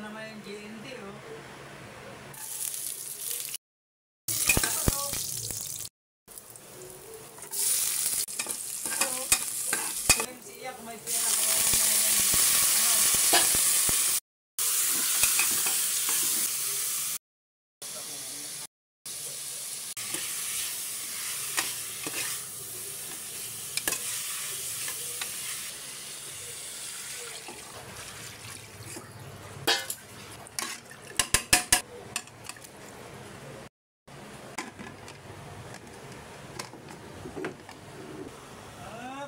naman yung GND, oh. Kung may pera ko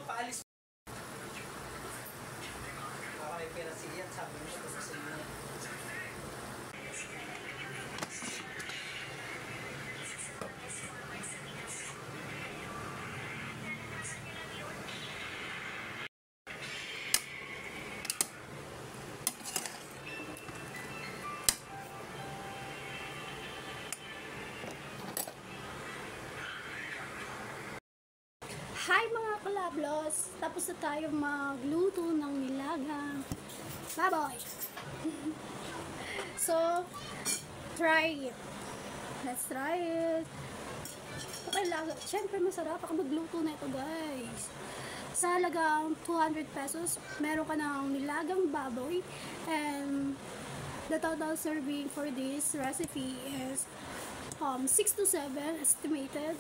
paalis. Baka may pera siya, sabi mo ito sa inyo. Hi mga kalablos! Tapos na tayo magluto ng nilagang baboy. So, try it. Let's try it. Okay lang. Siyempre masarap ako magluto na ito, guys. Sa halagang 200 pesos, meron ka ng nilagang baboy. And the total serving for this recipe is 6 to 7 estimated.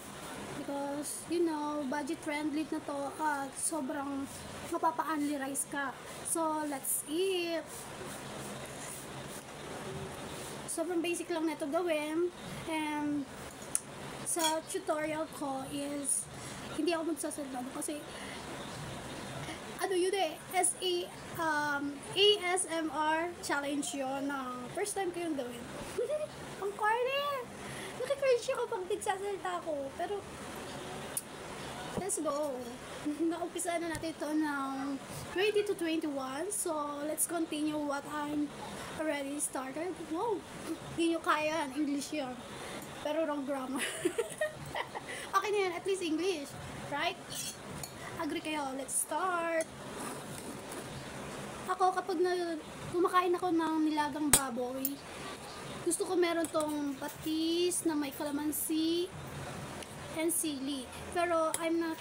Because, you know, budget friendly na to at sobrang mapapa-only rice ka. So, let's eat! Sobrang basic lang na ito gawin. And, sa tutorial ko is, hindi ako magsasalita kasi, ano yun eh, ASMR challenge yun na first time ko yung gawin. Ang corny! Nakikringe ako pag nagsasalita ko. Pero, let's go. Naumpisa na natin ito ng 20 to 21. So, let's continue what I'm already started. Wow! Hindi nyo kaya. English yun. Pero wrong grammar. Okay na yan. At least English. Right? Agree kayo. Let's start. Ako, kapag kumakain ako ng nilagang baboy, gusto ko meron tong patis na may kalamansi and sili. Pero I'm not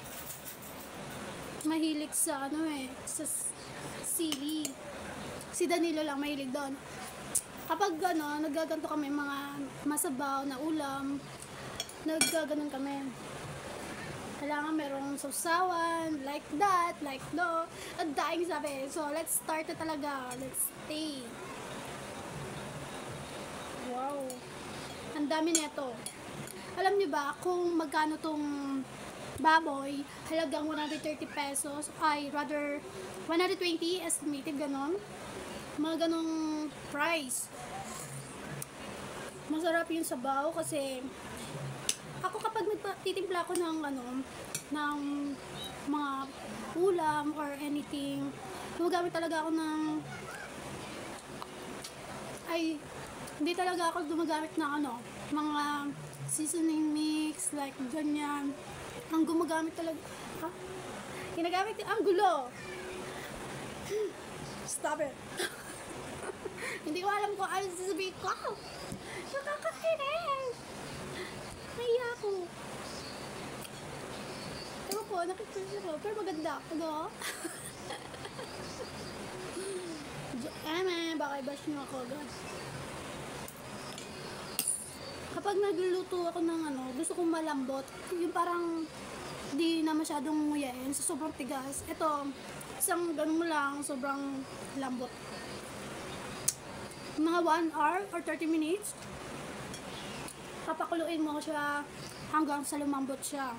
mahilig sa sa sili. Si Danilo lang mahilig doon. Kapag naggaganto kami mga masabaw na ulam, naggaganon kami. Kailangan merong sausawan, like that, like no. Ang daing sabi. So, let's start na talaga. Let's stay. Wow. Ang dami nito. Alam niyo ba kung magkano tong baboy? Halagang 130 pesos. Ay, rather 120 estimated, ganon. Mga ganong price. Masarap yung sabaw kasi ako kapag nagtitimpla ko ng ng mga ulam or anything, gumagamit talaga ako ng hindi talaga ako gumagamit ng mga seasoning mix, like ganyan. Ang gumagamit talaga, ginagamit ang gulo. Stop it. Hindi ko alam kung ano sasabihin ko. Nakakakinig. Naiya ako. Ewan po, nakikita ko. Pero maganda. Baka i-bash nyo ako agad. Kapag nagluluto ako ng gusto kong malambot, yung parang di na masyadong nguyain, so sobrang tigas. Ito, isang ganun mo lang, sobrang lambot. Mga 1 hour or 30 minutes, papakuluin mo siya hanggang sa lumambot siya.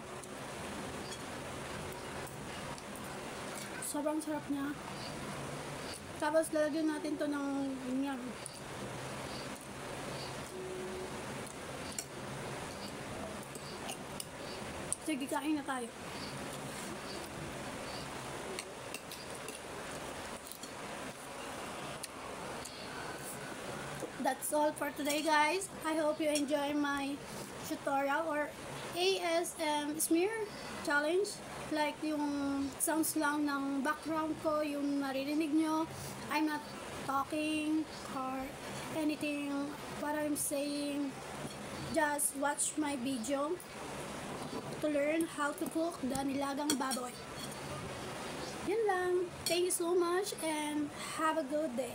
Sobrang sarap niya. Tapos lalagyan natin to ng ganyan. Sige, kain na tayo. That's all for today, guys. I hope you enjoy my tutorial or ASM smear challenge. Like yung sounds lang ng background ko, yung maririnig nyo. I'm not talking or anything what I'm saying, just watch my video to learn how to cook the nilagang baboy. Yun lang. Thank you so much and have a good day.